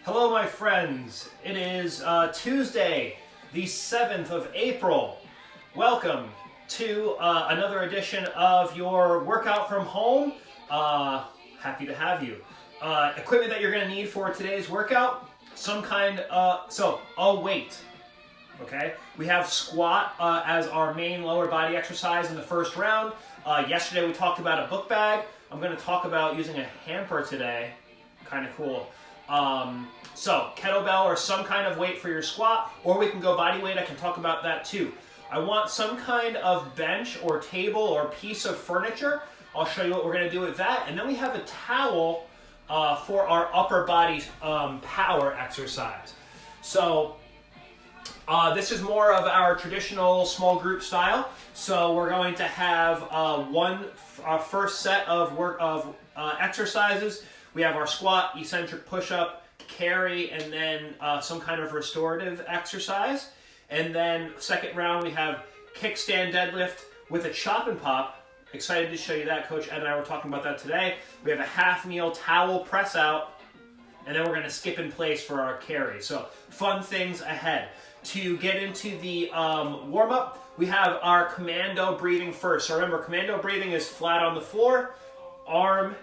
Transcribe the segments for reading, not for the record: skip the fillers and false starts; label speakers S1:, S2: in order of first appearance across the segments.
S1: Hello, my friends. It is Tuesday, the 7th of April. Welcome to another edition of your workout from home. Happy to have you. Equipment that you're going to need for today's workout, some kind of, a weight. Okay, we have squat as our main lower body exercise in the first round. Yesterday we talked about a book bag. I'm going to talk about using a hamper today. Kind of cool. So kettlebell or some kind of weight for your squat, or we can go body weight. I can talk about that too. I want some kind of bench or table or piece of furniture. I'll show you what we're going to do with that. And then we have a towel for our upper body power exercise. So this is more of our traditional small group style. So we're going to have our first set of exercises. We have our squat, eccentric push-up, carry, and then some kind of restorative exercise. And then second round we have kickstand deadlift with a chop and pop. Excited to show you that. Coach Ed and I were talking about that today. We have a half kneel towel press out, and then we're going to skip in place for our carry. So fun things ahead. To get into the warm-up, we have our commando breathing first. So remember, commando breathing is flat on the floor, arm.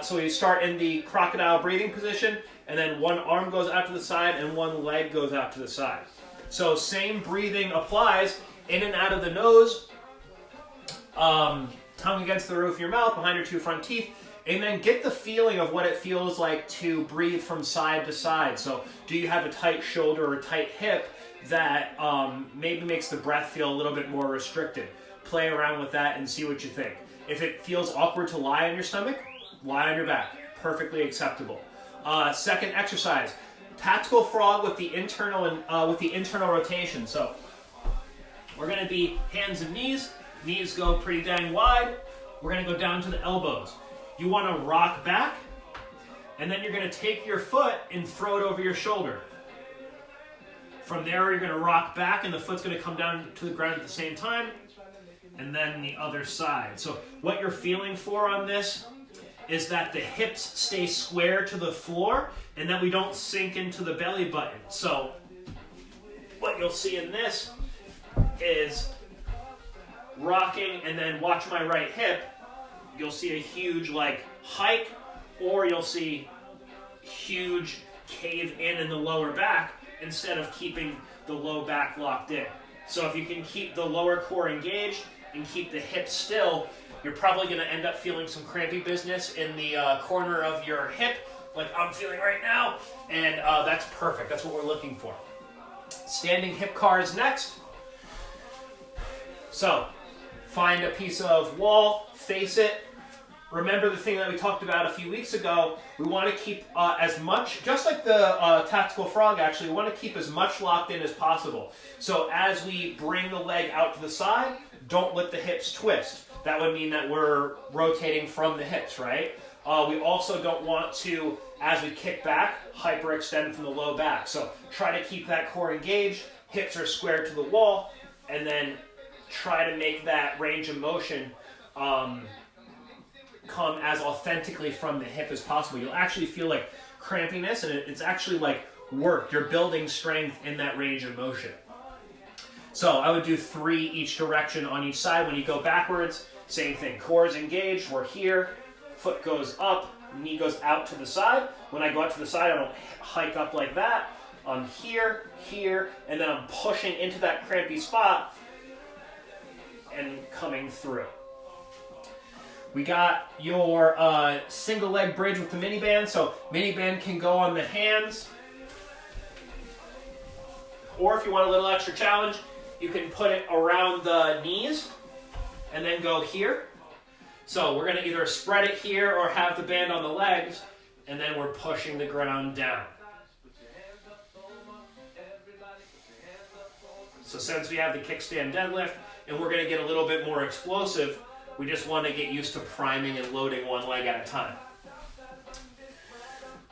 S1: So we start in the crocodile breathing position, and then one arm goes out to the side and one leg goes out to the side. So same breathing applies, in and out of the nose, tongue against the roof of your mouth, behind your two front teeth, and then get the feeling of what it feels like to breathe from side to side. So do you have a tight shoulder or a tight hip that maybe makes the breath feel a little bit more restricted? Play around with that and see what you think. If it feels awkward to lie on your stomach, lie on your back. Perfectly acceptable. Second exercise, tactical frog with the internal rotation. So we're going to be hands and knees. Knees go pretty dang wide. We're going to go down to the elbows. You want to rock back, and then you're going to take your foot and throw it over your shoulder. From there, you're going to rock back, and the foot's going to come down to the ground at the same time, and then the other side. So what you're feeling for on this is that the hips stay square to the floor and that we don't sink into the belly button. So what you'll see in this is rocking, and then watch my right hip. You'll see a huge hike, or you'll see huge cave in the lower back instead of keeping the low back locked in. So if you can keep the lower core engaged and keep the hips still, you're probably going to end up feeling some crampy business in the corner of your hip, like I'm feeling right now, and that's perfect. That's what we're looking for. Standing hip car is next. So find a piece of wall, face it. Remember the thing that we talked about a few weeks ago. We want to keep as much, just like the tactical frog actually, we want to keep as much locked in as possible. So as we bring the leg out to the side, don't let the hips twist. That would mean that we're rotating from the hips, right? We also don't want to, as we kick back, hyperextend from the low back. So try to keep that core engaged, hips are square to the wall, and then try to make that range of motion come as authentically from the hip as possible. You'll actually feel like crampiness, and it's actually like work. You're building strength in that range of motion. So I would do 3 each direction on each side. When you go backwards, same thing. Core is engaged. We're here. Foot goes up. Knee goes out to the side. When I go out to the side, I don't hike up like that. I'm here, here, and then I'm pushing into that crampy spot and coming through. We got your single leg bridge with the mini band. So mini band can go on the hands. Or if you want a little extra challenge, you can put it around the knees and then go here. So we're going to either spread it here or have the band on the legs, and then we're pushing the ground down. So since we have the kickstand deadlift and we're going to get a little bit more explosive, we just want to get used to priming and loading one leg at a time.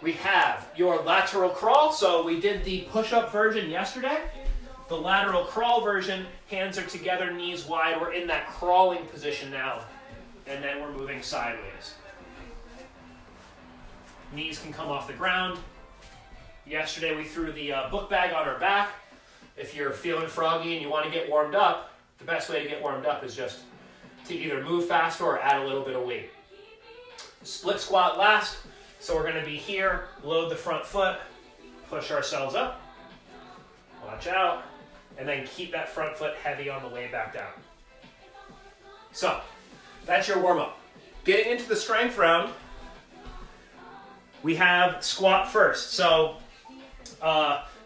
S1: We have your lateral crawl. So we did the push-up version yesterday. The lateral crawl version, hands are together, knees wide. We're in that crawling position now, and then we're moving sideways. Knees can come off the ground, Yesterday we threw the book bag on our back. If you're feeling froggy and you want to get warmed up, the best way to get warmed up is just to either move faster or add a little bit of weight. Split squat last. So we're going to be here, load the front foot, push ourselves up, watch out, and then keep that front foot heavy on the way back down. So that's your warm-up. Getting into the strength round, we have squat first. So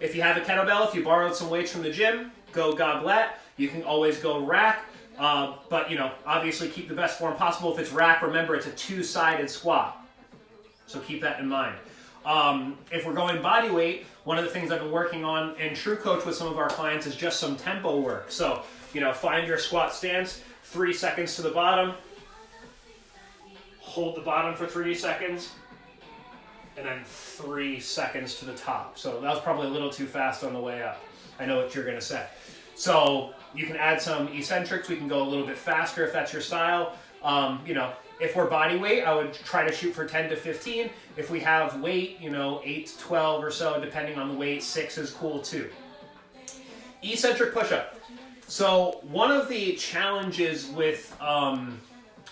S1: if you have a kettlebell, if you borrowed some weights from the gym, go goblet. You can always go rack, but obviously keep the best form possible. If it's rack, remember it's a two-sided squat. So keep that in mind. If we're going body weight, one of the things I've been working on in True Coach with some of our clients is just some tempo work. So, find your squat stance, 3 seconds to the bottom, hold the bottom for 3 seconds, and then 3 seconds to the top. So that was probably a little too fast on the way up. I know what you're gonna say. So you can add some eccentrics. We can go a little bit faster if that's your style. If we're body weight, I would try to shoot for 10 to 15. If we have weight, 8 to 12 or so, depending on the weight, 6 is cool too. Eccentric push-up. So one of the challenges with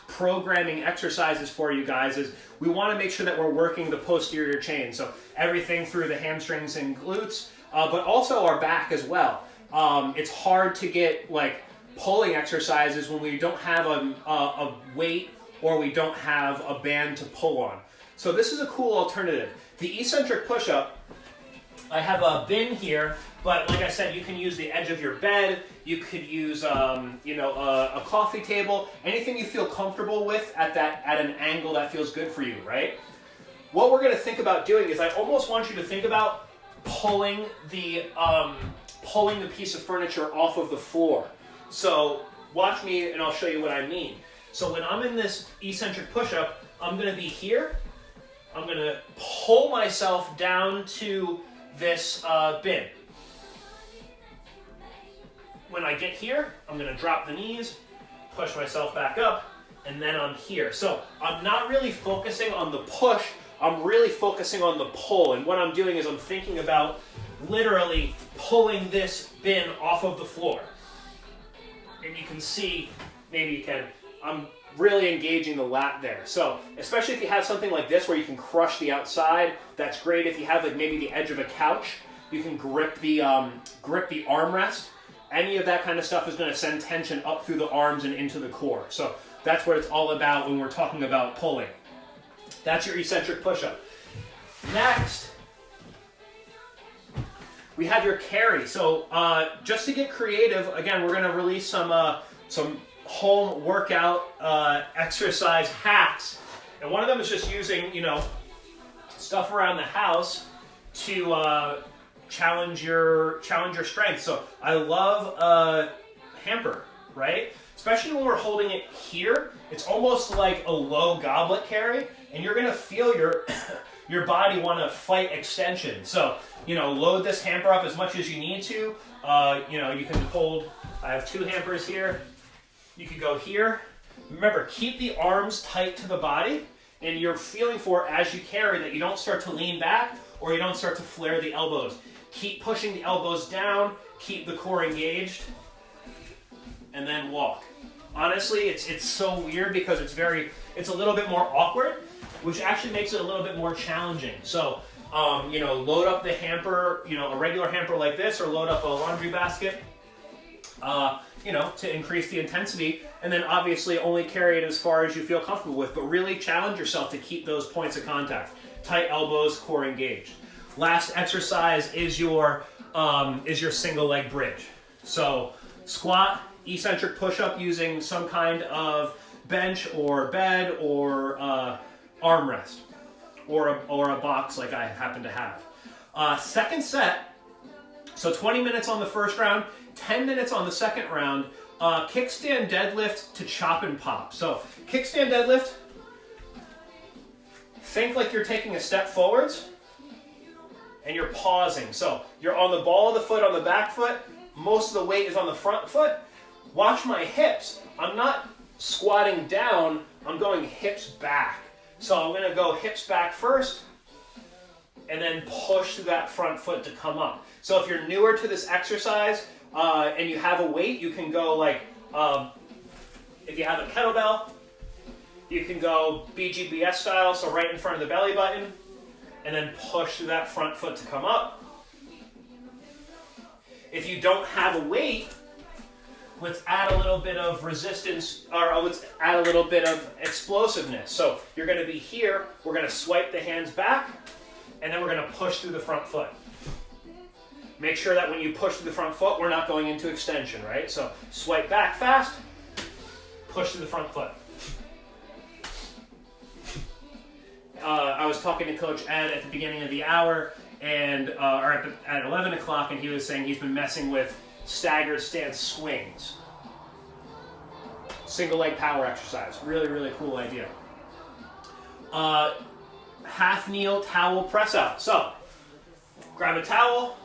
S1: programming exercises for you guys is we want to make sure that we're working the posterior chain. So everything through the hamstrings and glutes, but also our back as well. It's hard to get pulling exercises when we don't have a weight or we don't have a band to pull on. So this is a cool alternative. The eccentric push-up, I have a bin here, but like I said, you can use the edge of your bed, you could use a coffee table, anything you feel comfortable with at an angle that feels good for you, right? What we're gonna think about doing is I almost want you to think about pulling the piece of furniture off of the floor. So watch me and I'll show you what I mean. So when I'm in this eccentric push-up, I'm going to be here. I'm going to pull myself down to this bin. When I get here, I'm going to drop the knees, push myself back up, and then I'm here. So I'm not really focusing on the push, I'm really focusing on the pull. And what I'm doing is I'm thinking about literally pulling this bin off of the floor. And you can see, maybe you can, I'm really engaging the lat there. So especially if you have something like this where you can crush the outside, that's great. If you have maybe the edge of a couch, you can grip the armrest. Any of that kind of stuff is going to send tension up through the arms and into the core. So that's what it's all about when we're talking about pulling. That's your eccentric push-up. Next, we have your carry. So just to get creative, again, we're going to release some home workout exercise hacks. And one of them is just using, stuff around the house to challenge your strength. So I love a hamper, right? Especially when we're holding it here, it's almost like a low goblet carry, and you're gonna feel your body want to fight extension. So, load this hamper up as much as you need to. You can hold, I have 2 hampers here. You could go here. Remember, keep the arms tight to the body, and you're feeling for as you carry that you don't start to lean back or you don't start to flare the elbows. Keep pushing the elbows down, keep the core engaged, and then walk. Honestly, it's so weird because it's a little bit more awkward, which actually makes it a little bit more challenging. So, load up the hamper, a regular hamper like this, or load up a laundry basket, to increase the intensity, and then obviously only carry it as far as you feel comfortable with, but really challenge yourself to keep those points of contact. Tight elbows, core engaged. Last exercise is your single leg bridge. So squat, eccentric push-up using some kind of bench or bed or armrest or a box like I happen to have. Second set, so 20 minutes on the first round, 10 minutes on the second round, kickstand deadlift to chop and pop. So kickstand deadlift, think like you're taking a step forwards and you're pausing. So you're on the ball of the foot on the back foot, most of the weight is on the front foot. Watch my hips. I'm not squatting down, I'm going hips back. So I'm gonna go hips back first, and then push through that front foot to come up. So if you're newer to this exercise and you have a weight, you can go like, if you have a kettlebell, you can go BGBS style, so right in front of the belly button, and then push through that front foot to come up. If you don't have a weight, let's add a little bit of resistance, or let's add a little bit of explosiveness. So you're going to be here, we're going to swipe the hands back, and then we're going to push through the front foot. Make sure that when you push through the front foot, we're not going into extension, right? So swipe back fast, push through the front foot. I was talking to Coach Ed at the beginning of the hour, and or at 11 o'clock, and he was saying he's been messing with staggered stance swings. Single leg power exercise. Really, really cool idea. Half kneel towel press out. So, grab a towel.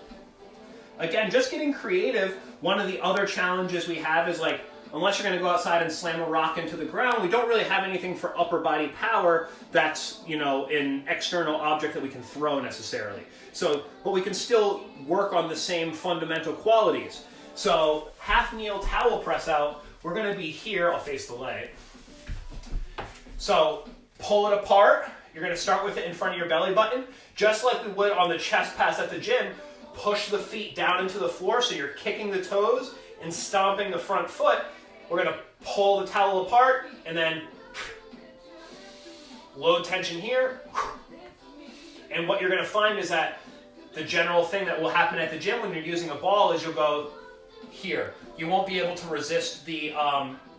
S1: Again, just getting creative. One of the other challenges we have is like, unless you're going to go outside and slam a rock into the ground, we don't really have anything for upper body power that's, you know, an external object that we can throw necessarily. So, but we can still work on the same fundamental qualities. So, half kneel towel press out, we're going to be here. I'll face the leg. So, pull it apart. You're going to start with it in front of your belly button. Just like we would on the chest pass at the gym, push the feet down into the floor so you're kicking the toes and stomping the front foot. We're going to pull the towel apart and then load tension here. And what you're going to find is that the general thing that will happen at the gym when you're using a ball is you'll go here. You won't be able to resist the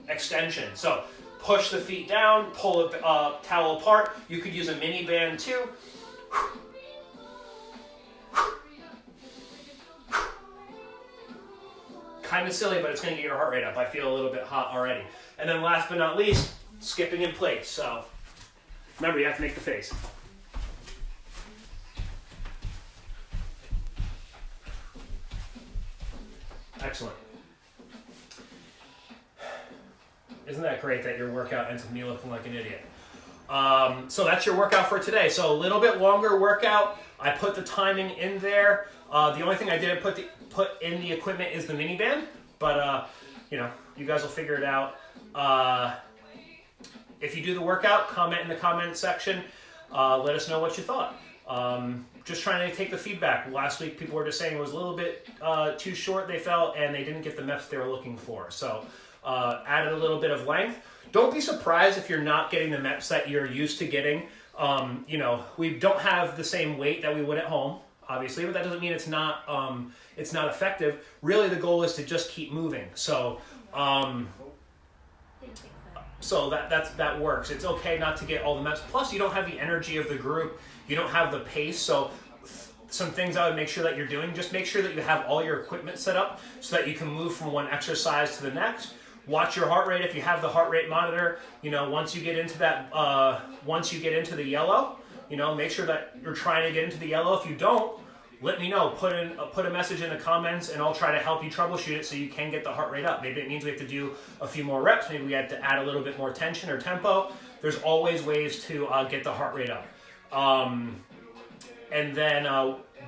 S1: extension. So push the feet down, pull the towel apart. You could use a mini band too. Kind of silly, but it's going to get your heart rate up. I feel a little bit hot already. And then last but not least, skipping in place. So remember, you have to make the face. Excellent. Isn't that great that your workout ends with me looking like an idiot? So that's your workout for today. So a little bit longer workout. I put the timing in there. The only thing I didn't put in the equipment is the mini band, but you know, you guys will figure it out. If you do the workout, comment in the comment section. Let us know what you thought. Just trying to take the feedback. Last week, people were just saying it was a little bit too short, they felt, and they didn't get the MEPs they were looking for. So added a little bit of length. Don't be surprised if you're not getting the MEPs that you're used to getting. You know, we don't have the same weight that we would at home, obviously, but that doesn't mean it's not effective. Really, the goal is to just keep moving. So, that works. It's okay not to get all the MEPs. Plus, you don't have the energy of the group. You don't have the pace. So, some things I would make sure that you're doing, just make sure that you have all your equipment set up so that you can move from one exercise to the next. Watch your heart rate. If you have the heart rate monitor, you know, once you get into that, once you get into the yellow, you know, make sure that you're trying to get into the yellow. If you don't, let me know. Put a message in the comments, and I'll try to help you troubleshoot it so you can get the heart rate up. Maybe it means we have to do a few more reps. Maybe we have to add a little bit more tension or tempo. There's always ways to get the heart rate up. And then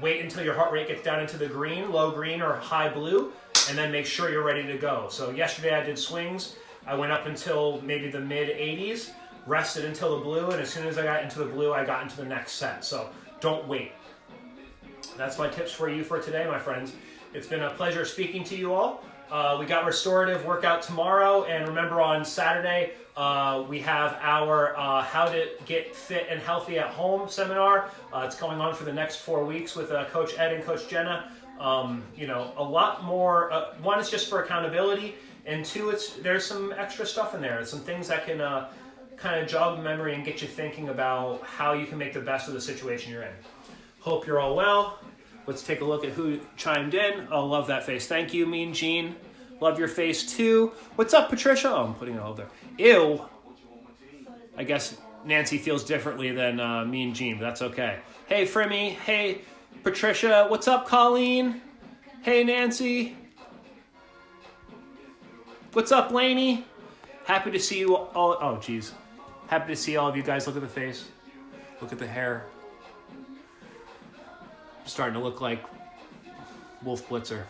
S1: wait until your heart rate gets down into the green, low green or high blue, and then make sure you're ready to go. So yesterday I did swings. I went up until maybe the mid 80s, rested until the blue, and as soon as I got into the blue, I got into the next set. So don't wait. That's my tips for you for today, my friends. It's been a pleasure speaking to you all. We got restorative workout tomorrow, and remember on Saturday, we have our How to Get Fit and Healthy at Home seminar. It's going on for the next 4 weeks with Coach Ed and Coach Jenna. You know, a lot more. One, it's just for accountability, and two, there's some extra stuff in there. Some things that can kind of jog the memory and get you thinking about how you can make the best of the situation you're in. Hope you're all well. Let's take a look at who chimed in. Oh, love that face. Thank you, Mean Gene. Love your face too. What's up, Patricia? Oh, I'm putting it all there. Ew. I guess Nancy feels differently than Mean Gene, but that's okay. Hey, Frimmy. Hey, Patricia. What's up, Colleen? Hey, Nancy. What's up, Lainey? Happy to see you all. Oh, geez. Happy to see all of you guys. Look at the face. Look at the hair. starting to look like Wolf Blitzer.